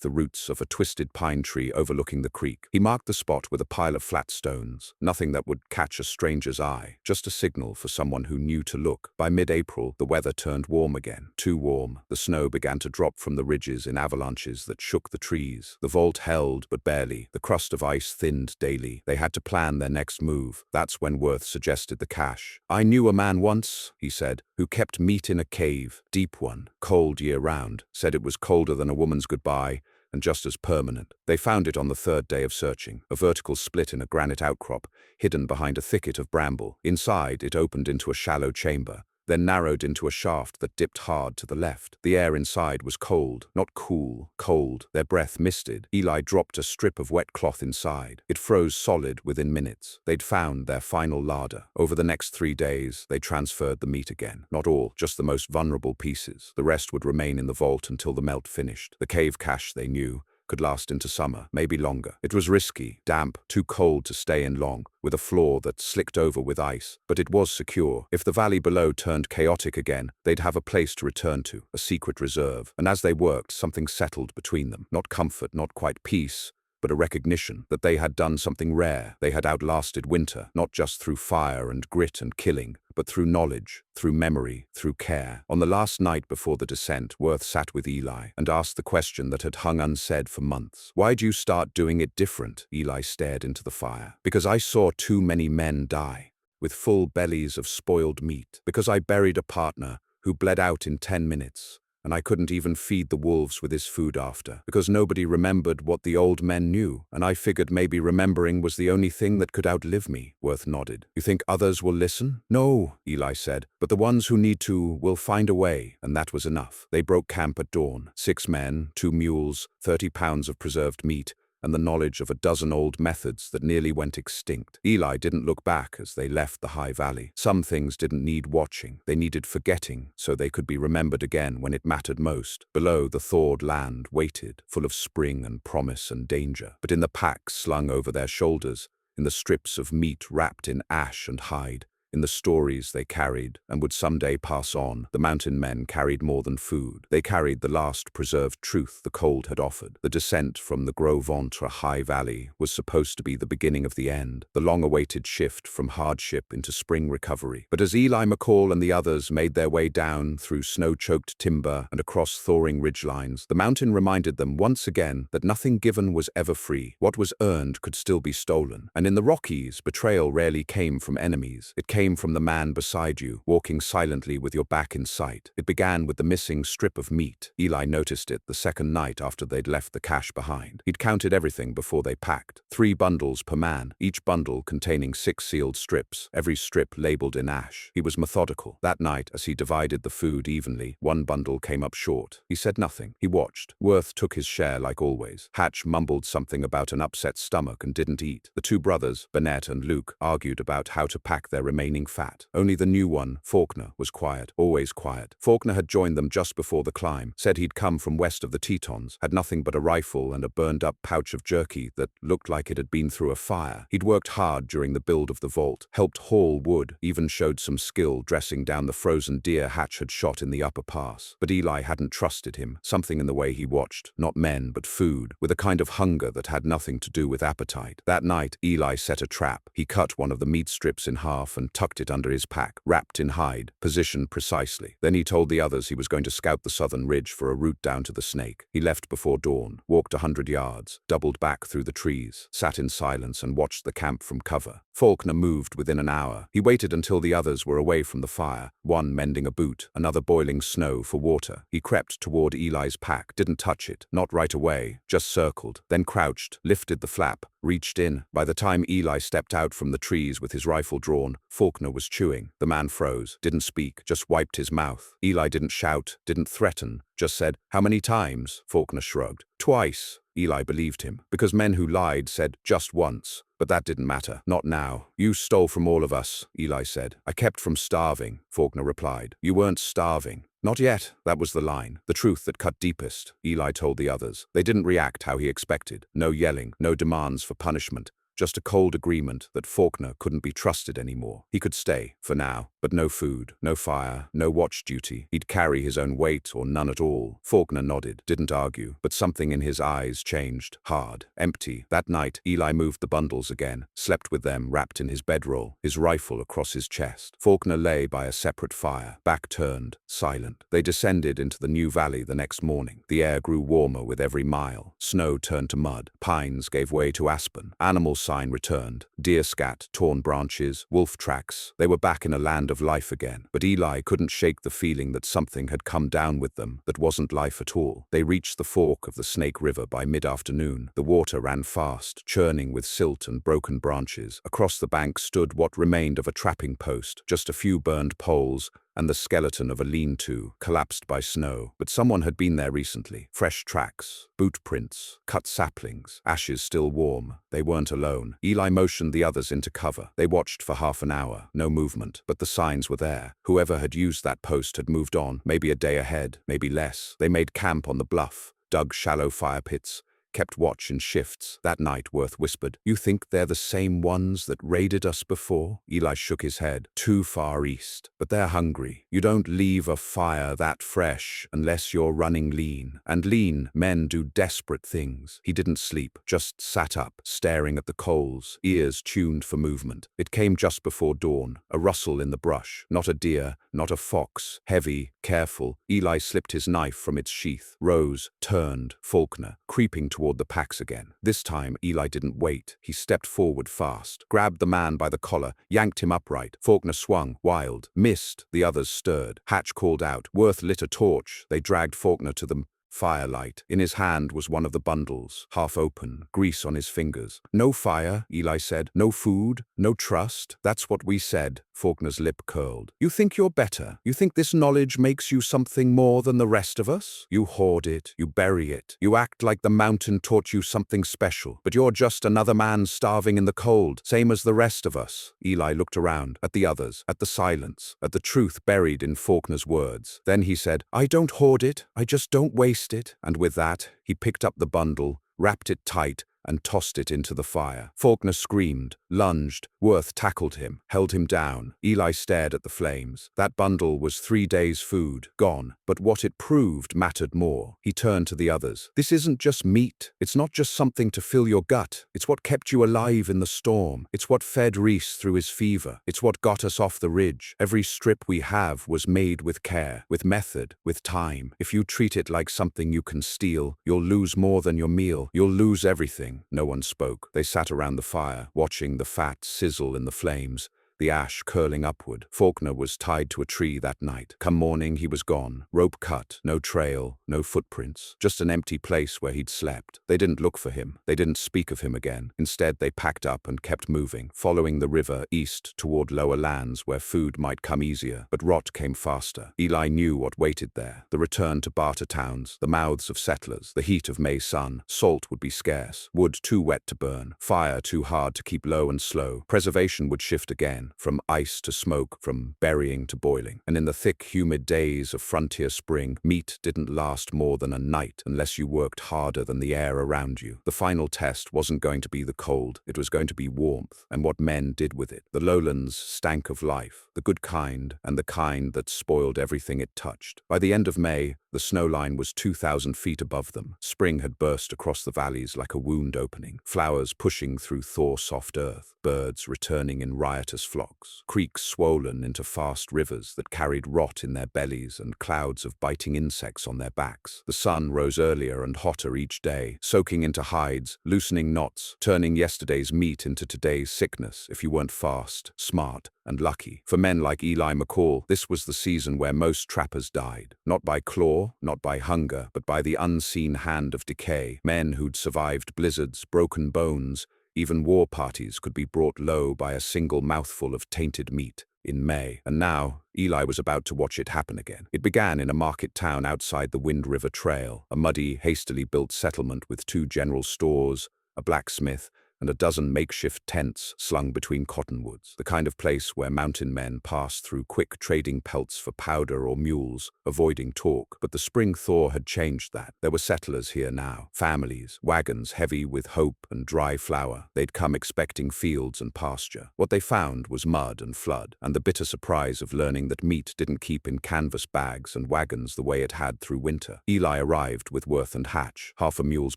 the roots of a twisted pine tree overlooking the creek. He marked the spot with a pile of flat stones, nothing that would catch a stranger's eye, just a signal for someone who knew to look. By mid-April, the weather turned warm again. Too warm. The snow began to drop from the ridges in avalanches that shook the trees. The vault held, but barely. The crust of ice thinned daily. They had to plan their next move. That's when Worth suggested the cache. "I knew a man once," he said, "who kept meat in a cave, deep one, cold year-round, said it was colder than a woman's goodbye, and just as permanent." They found it on the third day of searching, a vertical split in a granite outcrop, hidden behind a thicket of bramble. Inside, it opened into a shallow chamber, then narrowed into a shaft that dipped hard to the left. The air inside was cold, not cool, cold. Their breath misted. Eli dropped a strip of wet cloth inside. It froze solid within minutes. They'd found their final larder. Over the next 3 days, they transferred the meat again. Not all, just the most vulnerable pieces. The rest would remain in the vault until the melt finished. The cave cache, they knew, could last into summer, maybe longer. It was risky, damp, too cold to stay in long, with a floor that slicked over with ice, but it was secure. If the valley below turned chaotic again, they'd have a place to return to, a secret reserve. And as they worked, something settled between them. Not comfort, not quite peace, but a recognition that they had done something rare. They had outlasted winter, not just through fire and grit and killing, but through knowledge, through memory, through care. On the last night before the descent, Worth sat with Eli and asked the question that had hung unsaid for months. "Why'd you start doing it different?" Eli stared into the fire. "Because I saw too many men die, with full bellies of spoiled meat. Because I buried a partner who bled out in 10 minutes. And I couldn't even feed the wolves with his food after, because nobody remembered what the old men knew, and I figured maybe remembering was the only thing that could outlive me." Worth nodded. "You think others will listen?" "No," Eli said, "but the ones who need to will find a way," and that was enough. They broke camp at dawn. 6 men, 2 mules, 30 pounds of preserved meat, and the knowledge of a dozen old methods that nearly went extinct. Eli didn't look back as they left the High Valley. Some things didn't need watching. They needed forgetting, so they could be remembered again when it mattered most. Below, the thawed land waited, full of spring and promise and danger. But in the packs slung over their shoulders, in the strips of meat wrapped in ash and hide, in the stories they carried and would someday pass on, the mountain men carried more than food. They carried the last preserved truth the cold had offered. The descent from the Gros Ventre High Valley was supposed to be the beginning of the end, the long-awaited shift from hardship into spring recovery. But as Eli McCall and the others made their way down through snow-choked timber and across thawing ridgelines, the mountain reminded them once again that nothing given was ever free. What was earned could still be stolen. And in the Rockies, betrayal rarely came from enemies. It came came from the man beside you, walking silently with your back in sight. It began with the missing strip of meat. Eli noticed it the second night after they'd left the cache behind. He'd counted everything before they packed. 3 bundles per man, each bundle containing 6 sealed strips, every strip labeled in ash. He was methodical. That night, as he divided the food evenly, one bundle came up short. He said nothing. He watched. Worth took his share like always. Hatch mumbled something about an upset stomach and didn't eat. The 2 brothers, Bennett and Luke, argued about how to pack their remaining fat. Only the new one, Faulkner, was quiet, always quiet. Faulkner had joined them just before the climb, said he'd come from west of the Tetons, had nothing but a rifle and a burned-up pouch of jerky that looked like it had been through a fire. He'd worked hard during the build of the vault, helped haul wood, even showed some skill dressing down the frozen deer Hatch had shot in the upper pass. But Eli hadn't trusted him, something in the way he watched, not men but food, with a kind of hunger that had nothing to do with appetite. That night, Eli set a trap. He cut one of the meat strips in half and tucked it under his pack, wrapped in hide, positioned precisely. Then he told the others he was going to scout the southern ridge for a route down to the Snake. He left before dawn, walked 100 yards, doubled back through the trees, sat in silence and watched the camp from cover. Faulkner moved within an hour. He waited until the others were away from the fire, one mending a boot, another boiling snow for water. He crept toward Eli's pack, didn't touch it, not right away, just circled, then crouched, lifted the flap, reached in. By the time Eli stepped out from the trees with his rifle drawn, Faulkner was chewing. The man froze, didn't speak, just wiped his mouth. Eli didn't shout, didn't threaten, just said, "How many times?" Faulkner shrugged. "Twice." Eli believed him, because men who lied said just once. But that didn't matter. Not now. "You stole from all of us," Eli said. "I kept from starving," Faulkner replied. "You weren't starving." "Not yet," that was the line. The truth that cut deepest, Eli told the others. They didn't react how he expected. No yelling, no demands for punishment. Just a cold agreement that Faulkner couldn't be trusted anymore. He could stay, for now, but no food, no fire, no watch duty. He'd carry his own weight or none at all. Faulkner nodded, didn't argue, but something in his eyes changed. Hard, empty. That night, Eli moved the bundles again, slept with them wrapped in his bedroll, his rifle across his chest. Faulkner lay by a separate fire, back turned, silent. They descended into the new valley the next morning. The air grew warmer with every mile. Snow turned to mud. Pines gave way to aspen. Animals sign returned. Deer scat, torn branches, wolf tracks. They were back in a land of life again. But Eli couldn't shake the feeling that something had come down with them that wasn't life at all. They reached the fork of the Snake River by mid-afternoon. The water ran fast, churning with silt and broken branches. Across the bank stood what remained of a trapping post, just a few burned poles, and the skeleton of a lean-to, collapsed by snow. But someone had been there recently. Fresh tracks, boot prints, cut saplings, ashes still warm. They weren't alone. Eli motioned the others into cover. They watched for half an hour. No movement, but the signs were there. Whoever had used that post had moved on, maybe a day ahead, maybe less. They made camp on the bluff, dug shallow fire pits, kept watch in shifts. That night, Worth whispered, "You think they're the same ones that raided us before?" Eli shook his head. "Too far east. But they're hungry. You don't leave a fire that fresh unless you're running lean. And lean men do desperate things." He didn't sleep, just sat up, staring at the coals, ears tuned for movement. It came just before dawn, a rustle in the brush. Not a deer, not a fox. Heavy, careful. Eli slipped his knife from its sheath, rose, turned. Faulkner, creeping toward the packs again. This time, Eli didn't wait. He stepped forward fast, grabbed the man by the collar, yanked him upright. Faulkner swung, wild, missed. The others stirred. Hatch called out. Worth lit a torch. They dragged Faulkner to the firelight. In his hand was one of the bundles, half open, grease on his fingers. "No fire," Eli said. "No food, no trust." "That's what we said." Faulkner's lip curled. "You think you're better? You think this knowledge makes you something more than the rest of us? You hoard it, you bury it, you act like the mountain taught you something special, but you're just another man starving in the cold, same as the rest of us." Eli looked around, at the others, at the silence, at the truth buried in Faulkner's words. Then he said, "I don't hoard it, I just don't waste it." And with that, he picked up the bundle, wrapped it tight, and tossed it into the fire. Faulkner screamed, lunged. Worth tackled him, held him down. Eli stared at the flames. That bundle was 3 days' food, gone. But what it proved mattered more. He turned to the others. "This isn't just meat. It's not just something to fill your gut. It's what kept you alive in the storm. It's what fed Reese through his fever. It's what got us off the ridge. Every strip we have was made with care, with method, with time. If you treat it like something you can steal, you'll lose more than your meal. You'll lose everything." No one spoke. They sat around the fire, watching the fat sizzle in the flames. the ash curling upward. Faulkner was tied to a tree that night. Come morning, he was gone. Rope cut, no trail, no footprints. Just an empty place where he'd slept. They didn't look for him. They didn't speak of him again. Instead, they packed up and kept moving, following the river east toward lower lands where food might come easier, but rot came faster. Eli knew what waited there. The return to barter towns, the mouths of settlers, the heat of May sun. Salt would be scarce, wood too wet to burn, fire too hard to keep low and slow. Preservation would shift again, from ice to smoke, from burying to boiling. And in the thick, humid days of frontier spring, meat didn't last more than a night unless you worked harder than the air around you. The final test wasn't going to be the cold, it was going to be warmth, and what men did with it. The lowlands stank of life, the good kind, and the kind that spoiled everything it touched. By the end of May, the snow line was 2,000 feet above them. Spring had burst across the valleys like a wound opening, flowers pushing through thaw-soft earth, birds returning in riotous flocks, creeks swollen into fast rivers that carried rot in their bellies and clouds of biting insects on their backs. The sun rose earlier and hotter each day, soaking into hides, loosening knots, turning yesterday's meat into today's sickness if you weren't fast, smart, and lucky. For men like Eli McCall, this was the season where most trappers died. Not by claw, not by hunger, but by the unseen hand of decay. Men who'd survived blizzards, broken bones, even war parties could be brought low by a single mouthful of tainted meat. In May. And now, Eli was about to watch it happen again. It began in a market town outside the Wind River Trail, a muddy, hastily built settlement with 2 general stores, a blacksmith, and a dozen makeshift tents slung between cottonwoods, the kind of place where mountain men pass through quick trading pelts for powder or mules, avoiding talk. But the spring thaw had changed that. There were settlers here now, families, wagons heavy with hope and dry flour. They'd come expecting fields and pasture. What they found was mud and flood, and the bitter surprise of learning that meat didn't keep in canvas bags and wagons the way it had through winter. Eli arrived with Worth and Hatch, half a mule's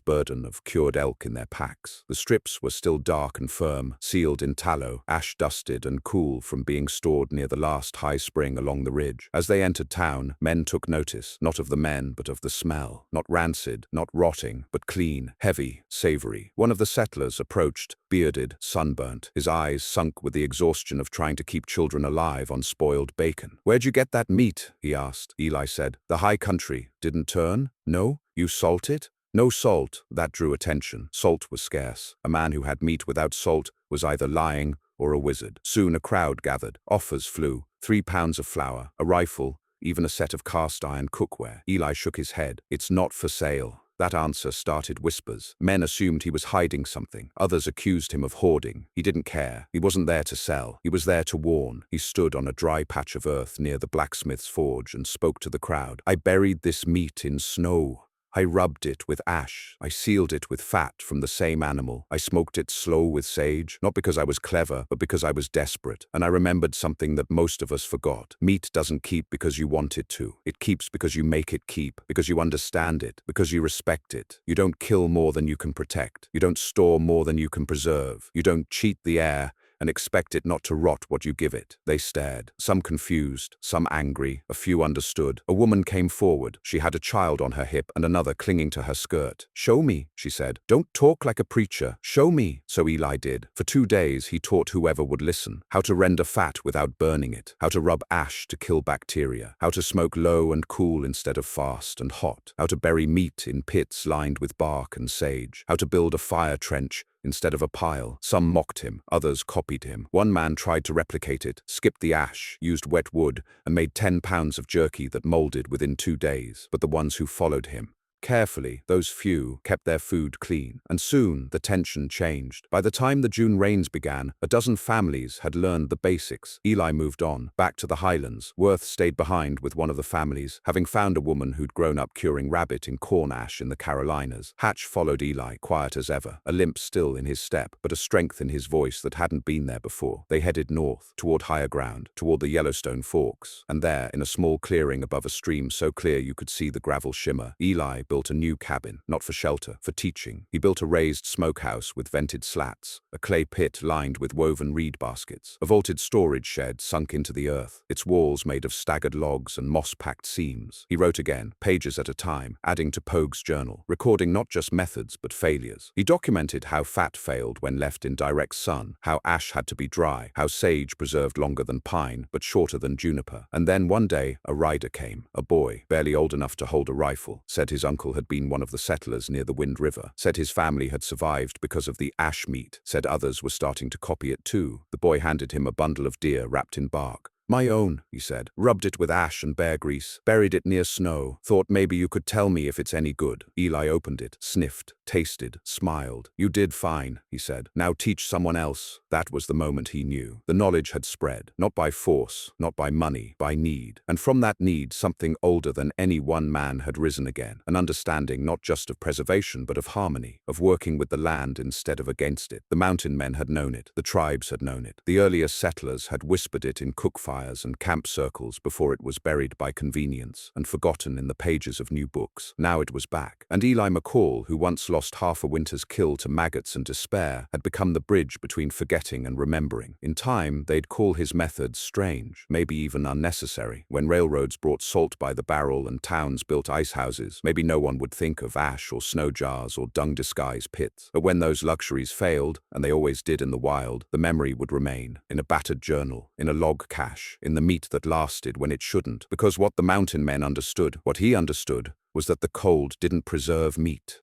burden of cured elk in their packs. The strips were still dark and firm, sealed in tallow, ash-dusted and cool from being stored near the last high spring along the ridge. As they entered town, men took notice, not of the men, but of the smell. Not rancid, not rotting, but clean, heavy, savory. One of the settlers approached, bearded, sunburnt, his eyes sunk with the exhaustion of trying to keep children alive on spoiled bacon. "Where'd you get that meat?" he asked. Eli said, "The high country. Didn't turn? No? You salt it?" No salt. That drew attention. Salt was scarce. A man who had meat without salt was either lying or a wizard. Soon a crowd gathered. Offers flew. 3 pounds of flour, a rifle, even a set of cast-iron cookware. Eli shook his head. "It's not for sale." That answer started whispers. Men assumed he was hiding something. Others accused him of hoarding. He didn't care. He wasn't there to sell. He was there to warn. He stood on a dry patch of earth near the blacksmith's forge and spoke to the crowd. "I buried this meat in snow. I rubbed it with ash. I sealed it with fat from the same animal. I smoked it slow with sage, not because I was clever, but because I was desperate. And I remembered something that most of us forgot. Meat doesn't keep because you want it to. It keeps because you make it keep, because you understand it, because you respect it. You don't kill more than you can protect. You don't store more than you can preserve. You don't cheat the air and expect it not to rot what you give it." They stared, some confused, some angry, a few understood. A woman came forward. She had a child on her hip and another clinging to her skirt. "Show me," she said. "Don't talk like a preacher. Show me." So Eli did. For 2 days he taught whoever would listen, how to render fat without burning it, how to rub ash to kill bacteria, how to smoke low and cool instead of fast and hot, how to bury meat in pits lined with bark and sage, how to build a fire trench instead of a pile. Some mocked him, others copied him. One man tried to replicate it, skipped the ash, used wet wood, and made 10 pounds of jerky that molded within 2 days. But the ones who followed him, carefully, those few, kept their food clean. And soon, the tension changed. By the time the June rains began, a dozen families had learned the basics. Eli moved on, back to the highlands. Worth stayed behind with one of the families, having found a woman who'd grown up curing rabbit in corn ash in the Carolinas. Hatch followed Eli, quiet as ever, a limp still in his step, but a strength in his voice that hadn't been there before. They headed north, toward higher ground, toward the Yellowstone Forks. And there, in a small clearing above a stream so clear you could see the gravel shimmer, Eli built a new cabin, not for shelter, for teaching. He built a raised smokehouse with vented slats, a clay pit lined with woven reed baskets, a vaulted storage shed sunk into the earth, its walls made of staggered logs and moss-packed seams. He wrote again, pages at a time, adding to Pogue's journal, recording not just methods but failures. He documented how fat failed when left in direct sun, how ash had to be dry, how sage preserved longer than pine but shorter than juniper. And then one day, a rider came, a boy, barely old enough to hold a rifle, said his uncle had been one of the settlers near the Wind River, said his family had survived because of the ash meat, said others were starting to copy it too. The boy handed him a bundle of deer wrapped in bark. "My own," he said. "Rubbed it with ash and bear grease, buried it near snow. Thought maybe you could tell me if it's any good." Eli opened it, sniffed, tasted, smiled. "You did fine," he said. "Now teach someone else." That was the moment he knew. The knowledge had spread, not by force, not by money, by need. And from that need, something older than any one man had risen again. An understanding not just of preservation, but of harmony, of working with the land instead of against it. The mountain men had known it. The tribes had known it. The earliest settlers had whispered it in cookfires and camp circles before it was buried by convenience and forgotten in the pages of new books. Now it was back. And Eli McCall, who once lost half a winter's kill to maggots and despair, had become the bridge between forgetting and remembering. In time, they'd call his methods strange, maybe even unnecessary. When railroads brought salt by the barrel and towns built ice houses, maybe no one would think of ash or snow jars or dung-disguised pits. But when those luxuries failed, and they always did in the wild, the memory would remain, in a battered journal, in a log cache, in the meat that lasted when it shouldn't. Because what the mountain men understood, what he understood, was that the cold didn't preserve meat.